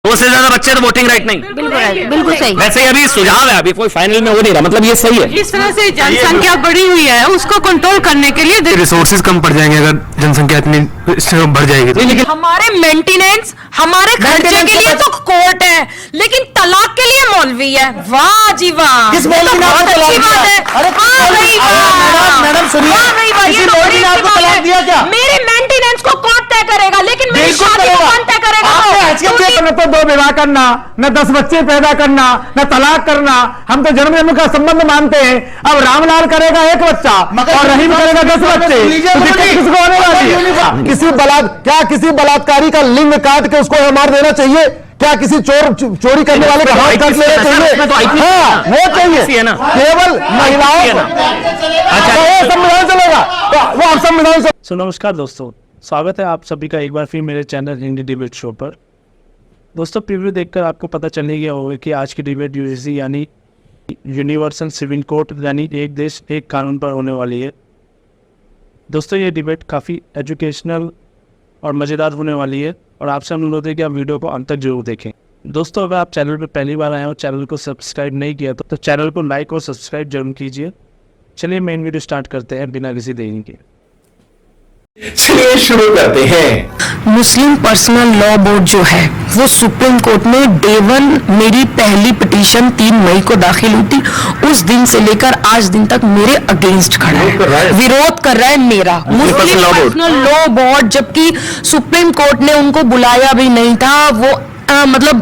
2 से ज्यादा बच्चे तो वोटिंग राइट नहीं। बिल्कुल सही। वैसे ही अभी सुझाव है, अभी कोई फाइनल में हो नहीं रहा, मतलब ये सही है। इस तरह से जनसंख्या बढ़ी हुई है, उसको कंट्रोल करने के लिए रिसोर्सेज कम पड़ जाएंगे अगर जनसंख्या इतनी इससे बढ़ जाएगी तो। लेकिन हमारे मेंटेनेंस, हमारे खर्चे के लिए तो कोर्ट है, लेकिन तलाक के लिए मौलवी है। वाह जी वाह, किस मौलवी ने आपको बहुत अच्छी तलाक बात दिया? है। अरे हाँ भाई वाह, मैडम सुनिए, वाह भाई वाह, ये किसी तो मौलवी बड़ी ने अच्छी आपको बात तलाक है। दिया क्या? मेरे मेंटेनेंस को कौन तय करेगा, लेकिन मेरी बिल्कुल शादी को करेगा। कौन तय करेगा? आपको हैसियत क्योंकि- न तो 2 विवाह करना, न 10 बच्चे पैदा करना, न तलाक करना। हम तो जन्म जन्म का संबंध मानते हैं। अब रामलाल करेगा 1 बच्चा और रहीम करेगा 10 बच्चे, तो दिक्कत किसको होने वाली है? किसी बलात्कारी का लिंग काट के उसको मार देना चाहिए क्या? किसी चोरी करने वाले का हाथ काट लेना चाहिए? हाँ, वो चाहिए ना, केवल महिलाओं को संविधान चलेगा तो वो आप संविधान से। सो नमस्कार दोस्तों, स्वागत है आप सभी का एक बार फिर मेरे चैनल हिंदी डिबेट शो पर। दोस्तों, प्रीव्यू देखकर आपको पता चल गया होगा कि आज की डिबेट यूएससी यानी यूनिवर्सल सिविल कोर्ट यानी एक देश एक कानून पर होने वाली है। दोस्तों, ये डिबेट काफ़ी एजुकेशनल और मज़ेदार होने वाली है और आपसे हम अनुरोध है कि आप वीडियो को अंत तक जरूर देखें। दोस्तों, अगर आप चैनल पर पहली बार आए हो, चैनल को सब्सक्राइब नहीं किया तो चैनल को लाइक और सब्सक्राइब जरूर कीजिए। चलिए मेन वीडियो स्टार्ट करते हैं बिना किसी देरी के। चलिए शुरू करते हैं। मुस्लिम पर्सनल लॉ बोर्ड जो है वो सुप्रीम कोर्ट में डे 1 मेरी पहली पिटीशन 3 मई को दाखिल हुई थी, उस दिन से लेकर आज दिन तक मेरे अगेंस्ट खड़ा है, विरोध कर रहा है मेरा मुस्लिम पर्सनल लॉ बोर्ड, जबकि सुप्रीम कोर्ट ने उनको बुलाया भी नहीं था, वो मतलब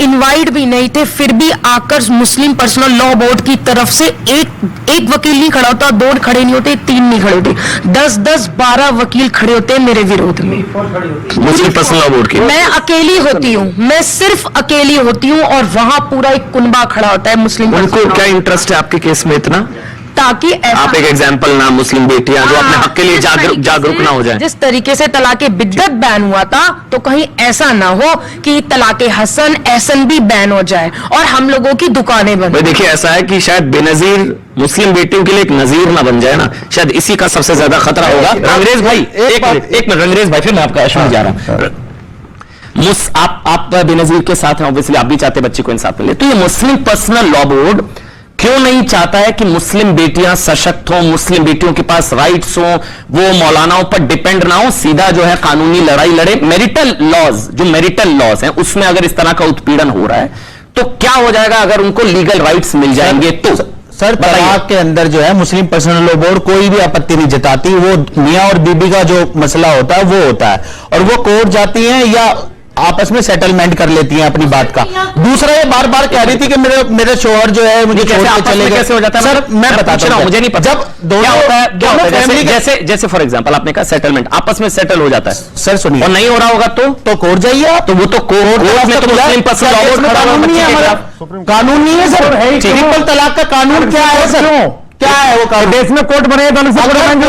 इनवाइट भी नहीं थे, फिर भी आकर मुस्लिम पर्सनल लॉ बोर्ड की तरफ से एक वकील नहीं खड़ा होता, 2 खड़े नहीं होते, 3 नहीं खड़े होते, 10-12 वकील खड़े होते हैं मेरे विरोध में। मुस्लिम पर्सनल लॉ बोर्ड की मैं अकेली होती हूँ, मैं सिर्फ अकेली होती हूँ और वहां पूरा एक कुनबा खड़ा होता है मुस्लिम। उनको क्या इंटरेस्ट है आपके केस में इतना? ताकि आप एक एग्जांपल ना, मुस्लिम बेटियां जो अपने हक के लिए जागरूक ना हो जाए। जिस तरीके से तलाके बिद्दत बैन हुआ था, तो कहीं ऐसा ना हो कि तलाके हसन एहसन भी बैन हो जाए और हम लोगों की दुकानें बंद। देखिए, ऐसा है कि शायद बेनजीर मुस्लिम बेटियों के लिए एक नजीर ना बन जाए ना, शायद इसी का सबसे ज्यादा खतरा होगा। रंगरेज भाई एक मिनट रंगरेज भाई, फिर मैं आपका अश्विन जा रहा हूं। आप बेनजीर के साथ हैं, ऑब्वियसली आप भी चाहते बच्चे को इंसाफ मिले, तो ये मुस्लिम पर्सनल लॉ बोर्ड क्यों नहीं चाहता है कि मुस्लिम बेटियां सशक्त हों, मुस्लिम बेटियों के पास राइट्स हों, वो मौलानाओं पर डिपेंड ना हो, सीधा जो है कानूनी लड़ाई लड़े? मैरिटल लॉज, जो मैरिटल लॉज हैं उसमें अगर इस तरह का उत्पीड़न हो रहा है तो क्या हो जाएगा अगर उनको लीगल राइट्स मिल जाएंगे? तो सर, तलाक के अंदर जो है मुस्लिम पर्सनल लॉ बोर्ड कोई भी आपत्ति नहीं जताती, वो मियां और बीबी का जो मसला होता है वो होता है और वो कोर्ट जाती हैं या आपस में सेटलमेंट कर लेती हैं अपनी बात का। दूसरा, ये बार बार कह रही थी कि मेरे शोहर जो है मुझे छोड़ के चले गए। कैसे हो जाता है सर, मैं बताता हूं, मुझे नहीं पता। जब दोनों फैमिली जैसे फॉर एग्जांपल आपने कहा सेटलमेंट आपस में सेटल हो जाता है, सर सुनिए, और नहीं हो रहा होगा तो कोर्ट जाइए आप। तो वो तो कोर्ट में तो मुस्लिम पर्सनल लॉ बोर्ड कानून नहीं है हमारा, कानून नहीं है सर। ट्रिपल तलाक का कानून क्या है सर? क्या है वो कानून? देश में कोर्ट बने तो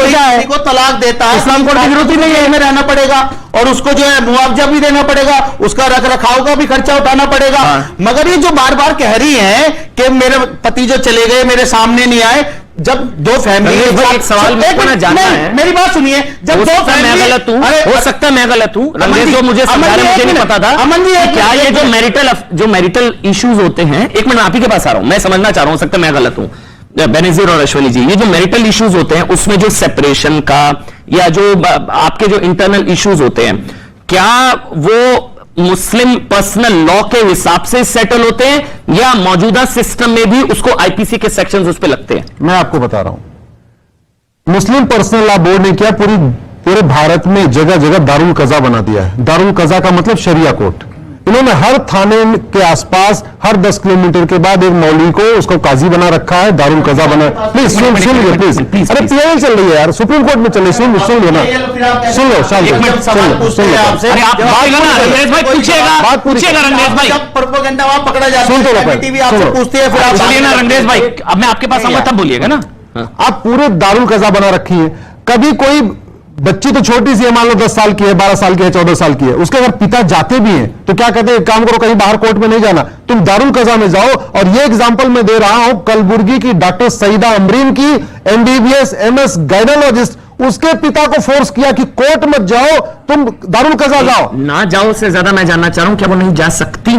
क्या है, को तलाक देता है इस्लाम कोर्ट की जरूरत ही नहीं है, इसमें रहना पड़ेगा और उसको जो है मुआवजा भी देना पड़ेगा, उसका रख रखाव का भी खर्चा उठाना पड़ेगा। मगर ये जो बार बार कह रही हैं कि मेरे पति जो चले गए मेरे सामने नहीं आए, जब 2 फैमिली एक सवाल मेरे जानना है, मेरी बात सुनिए, जब 2 फैमिली, मैं गलत हूं, हो सकता है मैं गलत हूं, रंगेश जो मुझे समझा रहे मुझे नहीं पता था। अमन जी, क्या ये जो मैरिटल इश्यूज होते हैं, एक मिनट आप ही के पास आ रहा हूं, मैं समझना चाह रहा हूं, सकता है मैं गलत हूं, बेनजीर और अश्वनी जी, ये जो मैरिटल इश्यूज होते हैं उसमें जो सेपरेशन का या जो आपके जो इंटरनल इश्यूज होते हैं, क्या वो मुस्लिम पर्सनल लॉ के हिसाब से सेटल होते हैं या मौजूदा सिस्टम में भी उसको आईपीसी के सेक्शंस उस पे लगते हैं? मैं आपको बता रहा हूं, मुस्लिम पर्सनल लॉ बोर्ड ने क्या पूरे भारत में जगह जगह दारुल कज़ा बना दिया है। दारुल कज़ा का मतलब शरिया कोर्ट। इन्होंने हर थाने के आसपास हर 10 किलोमीटर के बाद एक मौलवी को उसको काजी बना रखा है, दारुल कज़ा बना। प्लीज सुन लीजिए प्लीज, अरे पीआईएल चल रही है यार, सुप्रीम कोर्ट में चल रही, सुन लो ना, सुन लो शांति, सुन लो बात पूछिएगा रंगेश भाई, प्रोपेगेंडा वहां पकड़ा जाता सुन तो है, लो टीवी आपसे पूछती है, फिर आप चलिए ना रंगेश भाई, अब मैं आपके पास आऊंगा तब बोलिएगा ना। आप पूरे दारुल कज़ा बना रखी है। कभी कोई बच्ची तो छोटी सी है, मान लो 10 साल की है, 12 साल की है, 14 साल की है, उसके अगर पिता जाते भी हैं तो क्या कहते हैं, काम करो कहीं बाहर कोर्ट में नहीं जाना, तुम दारुल कज़ा में जाओ। और ये एग्जांपल मैं दे रहा हूं कलबुर्गी की डॉक्टर सईदा अमरीन की, MBBS MS गाइनोलॉजिस्ट, उसके पिता को फोर्स किया कि कोर्ट मत जाओ, तुम दारुल कजा जाओ। ना जाओ से ज्यादा मैं जानना चाह रहा हूं क्या वो नहीं जा सकती?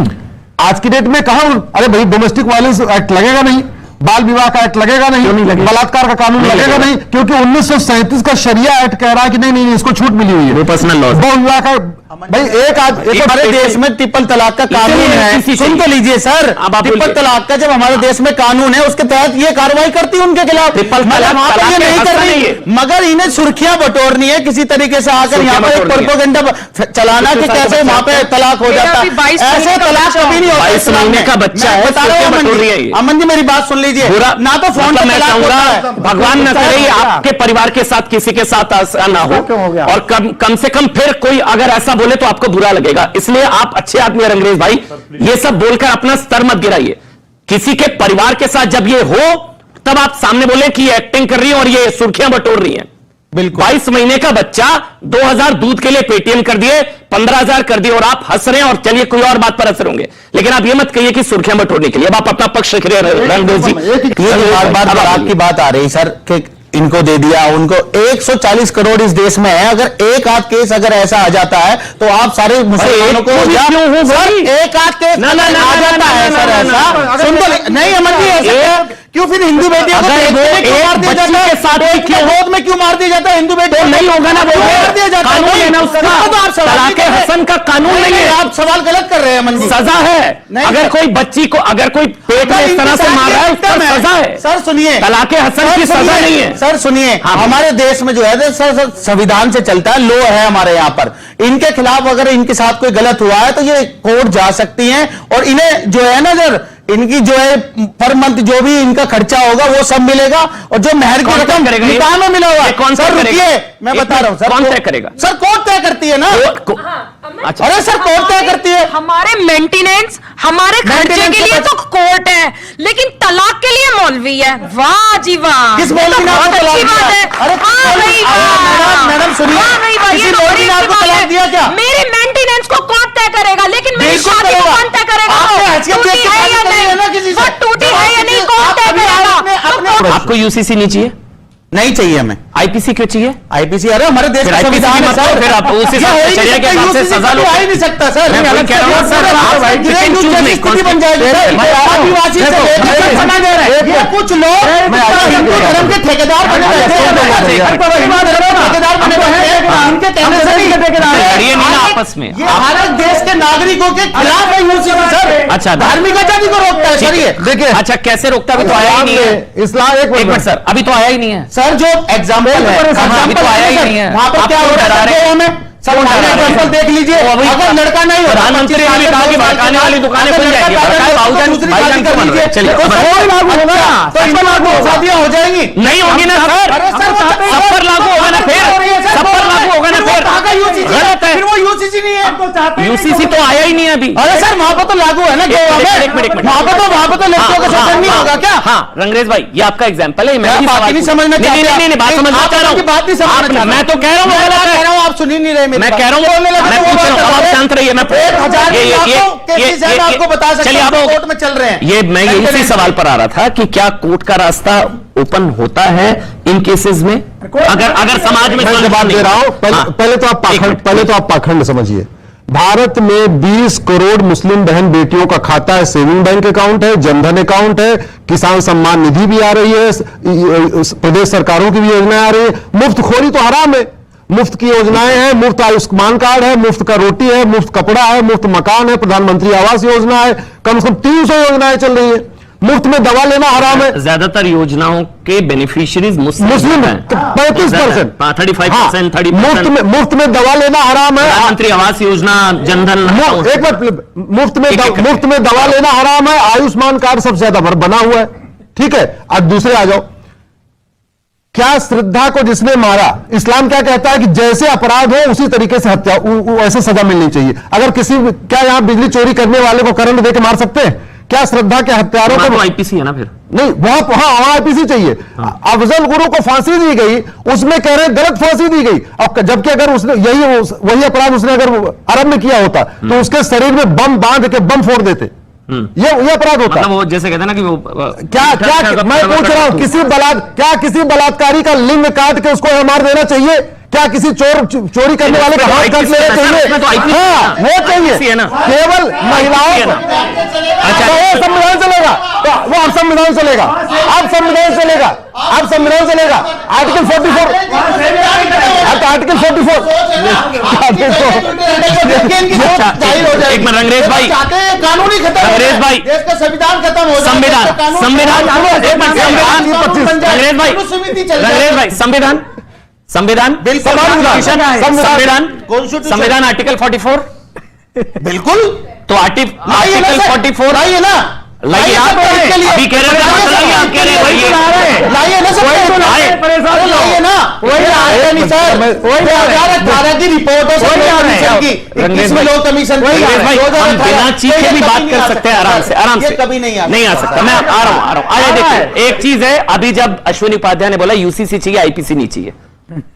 आज की डेट में कहा, अरे भाई डोमेस्टिक वायलेंस एक्ट लगेगा नहीं, बाल विवाह का एक्ट लगेगा नहीं, बलात्कार का कानून लगेगा नहीं, क्योंकि 1937 का शरिया एक्ट कह रहा है कि नहीं नहीं इसको छूट मिली हुई है। वो पर्सनल लॉ बहु विवाह का भाई एक हमारे देश में ट्रिपल तलाक का कानून है, सुन तो लीजिए सर। ट्रिपल तलाक का जब हमारे देश में कानून है उसके तहत ये कार्रवाई करती है उनके खिलाफ। ट्रिपल तलाक ये नहीं कर रही, मगर इन्हें सुर्खियां बटोरनी है किसी तरीके से आकर यहाँ पर एक प्रोपेगेंडा चलाना कि कैसे वहां पे तलाक हो जाता है। ऐसे तलाक कभी नहीं होता। 22 महीने का बच्चा है, बता रहा हूँ अमन जी, मेरी बात सुन लीजिए। ना तो फोन पर मैं चाहूंगा भगवान न करे आपके परिवार के साथ किसी के साथ ऐसा ना हो, और कम से कम फिर कोई अगर ऐसा बोले तो आपको बुरा लगेगा। इसलिए आप अच्छे आदमी हैं रंगरेज भाई, ये सब बोलकर अपना स्तर मत गिराइए। किसी के परिवार के साथ जब ये हो तब आप सामने बोले कि ये एक्टिंग कर रही है और ये सुर्खियां बटोर रही हैं। बिल्कुल 22 महीने का बच्चा 2000 दूध के लिए पेटीएम कर दिए, 15,000 कर दिए और आप हंस रहे हैं। और चलिए कोई और बात पर हंस रहे होंगे, लेकिन आप ये मत कहिए कि सुर्खियां बटोरने के लिए। अब आप अपना पक्ष रख रहे हैं रंगरेज जी। बार बार की बात आ रही सर कि इनको दे दिया उनको। 140 करोड़ इस देश में है, अगर एक आध केस अगर ऐसा आ जाता है तो आप सारे मुसलमानों को एक आध केस आ जाता है सर ऐसा सुन तो नहीं अमन जी, क्यों फिर हिंदू बेटियों को मार दिया जाता है? गोद में क्यों मार दिया जाता है हिंदू बेटियों? नहीं होगा ना, वो मार दिया जाता है। तलाक़े हसन का कानून नहीं है। आप सवाल गलत कर रहे हैं अमन जी। सजा है अगर कोई बच्ची को अगर कोई पेट में इस तरह से मार रहा है उसका सजा है। सर सुनिए, तलाक़े हसन की सजा नहीं है। सर सुनिए, हमारे देश में जो है सर संविधान से चलता है, लॉ है हमारे यहाँ पर। इनके खिलाफ अगर इनके साथ कोई गलत हुआ है तो ये कोर्ट जा सकती हैं और इन्हें जो है ना सर इनकी जो है पर मंथ जो भी इनका खर्चा होगा वो सब मिलेगा, और जो मेहर की रकम निकाह में मिला हुआ कौन सर रुकिए मैं बता रहा हूँ सर, कौन तय करेगा? सर कोर्ट तय करती है ना। अच्छा अरे सर कोर्ट तय करती है। हमारे मेंटेनेंस हमारे खर्चे के लिए तो कोर्ट है, लेकिन तलाक के लिए मौलवी है। वाह जी वाह, किस मौलवी ने आपको तलाक दिया? अरे मैडम सुनिए, किसी मौलवी ने आपको तलाक दिया क्या? मेरे मेंटेनेंस को कौन तय करेगा, लेकिन मेरी शादी को कौन तय करेगा? टूटी है या नहीं, वो टूटी है या नहीं, कौन तय करेगा? आपको यूसीसी नहीं चाहिए? नहीं चाहिए हमें। आईपीसी क्यों चाहिए? आईपीसी अरे हमारे देश का संविधान है सर। फिर आप उसी शरिया के हिसाब से सजा लो। आ ही नहीं सकता सर। मैं वही कह रहा हूं सर, आप स्थिति बन जाएगी सर। आदिवासी से ये कुछ लोग हिंदू धर्म के ठेकेदार बने इनके कहने से लड़िए नहीं ना आपस में। ये भारत देश के नागरिकों के खिलाफ है यूसीसी सर। अच्छा, धार्मिक आजादी को रोकता है सर ये। देखिए अच्छा कैसे रोकता है? अभी तो आया ही नहीं है इस्लाम। एक मिनट सर, अभी तो आया ही नहीं है सर। जो एग्जाम्पल है अभी तो आया ही नहीं है। वहां पर क्या हो रहा है हमें सब एग्जाम्पल देख लीजिए। अगर लड़का नहीं हो, प्रधानमंत्री ने भी कहा कि भड़काने वाली दुकानें खुल जाएंगी। भाईजान क्यों बन रहे हैं? चलिए शादियां हो जाएंगी। नहीं होगी ना सर, सब पर लागू होगा ना, फिर सब पर लागू होगा ना, फिर गलत है। वो यूसीसी नहीं है, यूसीसी तो आया ही नहीं है अभी। अरे सर वहां पर तो लागू है ना। एक मिनट वहां पर तो लड़कियों का शोषण नहीं होगा क्या? हाँ रंगरेज भाई, ये आपका एग्जाम्पल है। मैं बात नहीं समझना चाहता, बात समझना चाह रहा हूँ। बात नहीं समझना, मैं तो कह रहा हूँ आप सुन ही नहीं रहे। मैं कह रहा हूँ, मैं पूछ रहा हूँ, आप शांत रहिए। मैं आपको बता सकता चलिए, हूं आप कोर्ट में चल रहे हैं। ये मैं इसी सवाल पर आ रहा था कि क्या कोर्ट का रास्ता ओपन होता है इन केसेस में? अगर समाज में जवाब दे रहा हूं। पहले तो आप पाखंड समझिए। भारत में 20 करोड़ मुस्लिम बहन बेटियों का खाता है, सेविंग बैंक अकाउंट है, जनधन अकाउंट है, किसान सम्मान निधि भी आ रही है, प्रदेश सरकारों की भी योजनाएं आ रही है। मुफ्तखोरी तो हराम है। मुफ्त की योजनाएं हैं, मुफ्त आयुष्मान कार्ड है, मुफ्त का रोटी है, मुफ्त कपड़ा है, मुफ्त मकान है, प्रधानमंत्री आवास योजना है, कम से कम 300 योजनाएं चल रही है। मुफ्त में दवा लेना हराम है। ज्यादातर योजनाओं के बेनिफिशियरीज मुस्लिम हैं। 35%, 35%, 30%। मुफ्त में दवा लेना हराम है। प्रधानमंत्री आवास योजना, जनधन, एक बार मुफ्त में दवा लेना हराम है। आयुष्मान कार्ड सबसे ज्यादा बना हुआ है। ठीक है, अब दूसरे आ जाओ। क्या श्रद्धा को जिसने मारा, इस्लाम क्या कहता है कि जैसे अपराध हो उसी तरीके से हत्या, वैसे सजा मिलनी चाहिए। अगर क्या यहां बिजली चोरी करने वाले को करंट देकर मार सकते हैं? क्या श्रद्धा के हत्यारों को? आईपीसी है ना फिर? नहीं, वहां आईपीसी चाहिए। अफजल गुरु को फांसी दी गई, उसमें कह रहे हैं गलत फांसी दी गई। अब जबकि अगर उसने वही अपराध उसने अगर अरब में किया होता तो उसके शरीर में बम बांध के बम फोड़ देते। ये अपराध होता है। मतलब वो जैसे कहते हैं ना कि वो क्या मैं पूछ रहा हूं, किसी बलात्कारी का लिंग काट के उसको मार देना चाहिए? क्या किसी चोरी करने वाले का हाथ काट लेना चाहिए? हाँ, वो चाहिए ना, केवल महिलाओं। अच्छा, वो संविधान चलेगा, तो वो अब संविधान चलेगा, अब संविधान चलेगा, अब संविधान चलेगा। Article 44, article 44। एक मिनट रंगरेज भाई, कानूनी खत्म, रंगरेज भाई, देश का संविधान खत्म हो संविधान रंगरेज भाई, रंगरेज भाई, संविधान संविधान आर्टिकल 44 बिल्कुल। तो आर्टिकल 44 लाइए ना, लाइए आप अभी कह रहे हैं, आप कह रहे हैं लाइए ना, सब लाइए ना, वही नहीं सर, वही 2018 की रिपोर्ट है कमीशन की। हम बिना चीखे भी बात कर सकते हैं आराम से कभी नहीं आ सकता। मैं आ रहा हूं आइए देखिए, एक चीज है, अभी जब अश्विनी उपाध्याय ने बोला यूसीसी चाहिए आईपीसी नहीं चाहिए,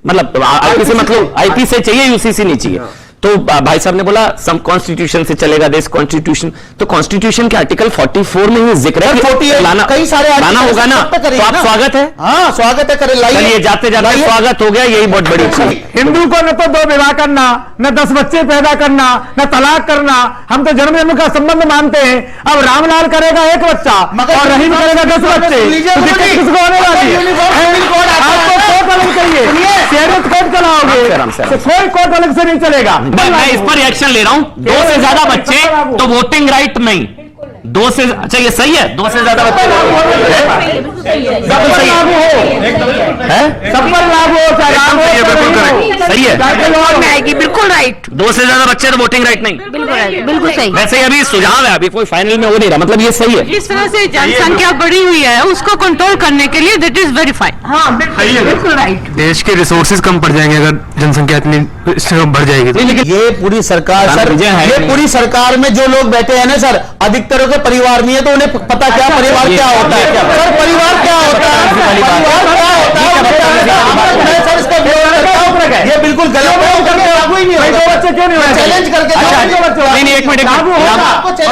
मतलब आईपीसी मतलब आईपी से चाहिए यूसीसी नहीं चाहिए, तो भाई साहब ने बोला सम कॉन्स्टिट्यूशन से चलेगा देश, कॉन्स्टिट्यूशन, तो कॉन्स्टिट्यूशन के आर्टिकल 44 में ही जिक्र है, 48 लाना कई सारे लाना होगा ना, तो आप स्वागत है। हाँ स्वागत है, करें लाइए, जाते जाते स्वागत हो गया, यही बहुत बड़ी चीज। हिंदू को न तो 2 विवाह करना, न 10 बच्चे पैदा करना, न तलाक करना, हम तो जन्म जन्म का संबंध मानते हैं। अब रामलाल करेगा 1 बच्चा और रहीम करेगा 10 बच्चे, तो दिक्कत किसको होने वाली है? आपको कोर्ट अलग चाहिए, शहरियत कोर्ट चलाओगे, कोई कोर्ट अलग से नहीं चलेगा। मैं इस पर रिएक्शन ले रहा हूं, 2 से ज्यादा बच्चे तो वोटिंग राइट नहीं, 2 से, अच्छा ये सही है, 2 से ज्यादा बच्चे सब पर लागू हो, सब पर लागू हो, सही है, आएगी, बिल्कुल राइट, 2 से ज्यादा बच्चे तो वोटिंग राइट नहीं, बिल्कुल सही। वैसे ही अभी सुझाव है, अभी कोई फाइनल में हो नहीं रहा, मतलब ये सही है। इस तरह से जनसंख्या बढ़ी हुई है, उसको कंट्रोल करने के लिए दैट इज वेरीफाइड। हाँ बिल्कुल राइट। देश के रिसोर्सेज कम पड़ जाएंगे अगर जनसंख्या इतनी बढ़ जाएगी तो। ये पूरी सरकार सर, ये पूरी सरकार में जो लोग बैठे हैं ना सर, अधिकतर के परिवार नहीं है, तो उन्हें पता क्या परिवार क्या होता है सर, परिवार क्या होता है, परिवार क्या होता है सर, इसका विरोध करता हूं। ये बिल्कुल गलत है, लागू ही नहीं होगा। 2 बच्चे क्यों नहीं होते? चैलेंज करके नहीं, एक मिनट, लागू होगा,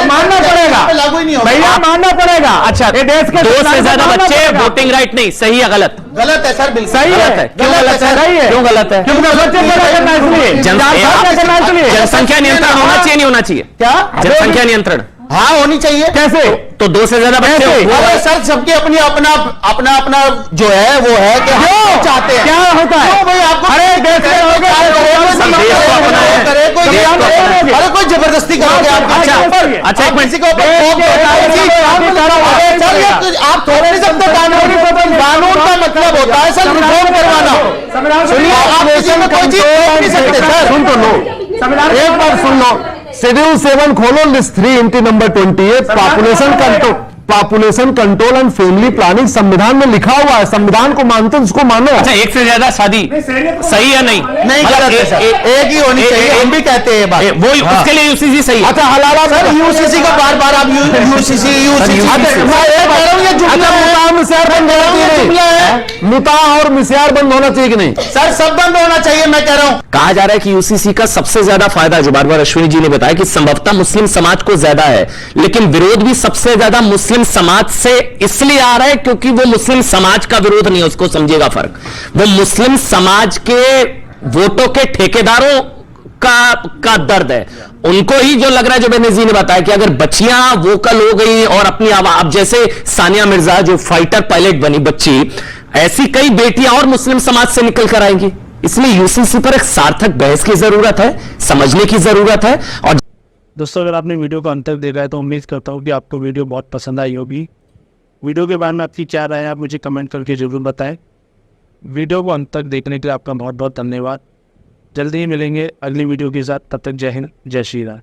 मानना पड़ेगा, लागू ही नहीं होगा भैया मानना पड़ेगा। अच्छा, ये देश के 2 से ज्यादा बच्चे वोटिंग राइट नहीं, सही है गलत? गलत है सर, बिल्कुल सही है, क्यों गलत है? सही है, क्यों गलत है? क्योंकि बच्चे पैदा करना इसलिए, करना इसलिए। जनसंख्या नियंत्रण होना चाहिए नहीं होना चाहिए? क्या जनसंख्या नियंत्रण हाँ होनी चाहिए। कैसे? तो 2 से ज्यादा बच्चे अरे सर सबके अपनी अपना जो है वो है कि हम चाहते हैं। क्या होता है? क्यों भाई आपको? अरे देश में हो गया, अरे कोई जबरदस्ती करोगे आप? अच्छा एक मिनट, किसी को आप थोड़ नहीं सकते कानून का मतलब होता है सर रिफॉर्म करवाना। सुनिए आप किसी में कोई चीज नहीं सकते सर। सुन तो लो, एक बार सुन लो, शेड्यूल 7 खोलो, list 3 entry number 28, population control and family planning संविधान में लिखा हुआ है। संविधान को मानते हैं, उसको मानो। अच्छा, 1 से ज्यादा शादी सही है? नहीं गलत है सर, एक ही होनी चाहिए, हम भी कहते हैं बात वो उसके लिए यूसीसी सही है। अच्छा हलाला सर, यूसीसी का बार आप यूसीसी मुता और मिसियार बंद होना चाहिए कि नहीं? सर सब बंद होना चाहिए, मैं कह रहा हूं। कहा जा रहा है कि यूसीसी का सबसे ज्यादा फायदा, जो बार बार अश्विनी जी ने बताया, कि संभवतः मुस्लिम समाज को ज्यादा है, लेकिन विरोध भी सबसे ज्यादा मुस्लिम समाज से इसलिए आ रहा है क्योंकि वो मुस्लिम समाज का विरोध नहीं है, उसको समझिएगा फर्क, वो मुस्लिम समाज के वोटों के ठेकेदारों का दर्द है। उनको ही जो लग रहा है, जो बेनजीर ने बताया, कि अगर बच्चियां वोकल हो गई और अपनी आवाज, अब जैसे सानिया मिर्जा जो फाइटर पायलट बनी बच्ची, ऐसी कई बेटियां और मुस्लिम समाज से निकल कर आएंगी। इसलिए यूसीसी पर एक सार्थक बहस की जरूरत है, समझने की जरूरत है। और दोस्तों, अगर आपने वीडियो को अंत तक देखा है तो उम्मीद करता हूँ कि आपको वीडियो बहुत पसंद आई होगी। वीडियो के बारे में आपकी क्या राय है, आप मुझे कमेंट करके जरूर बताएं। वीडियो को अंत तक देखने के लिए आपका बहुत बहुत धन्यवाद। जल्दी ही मिलेंगे अगली वीडियो के साथ, तब तक जय हिंद, जय श्री राम।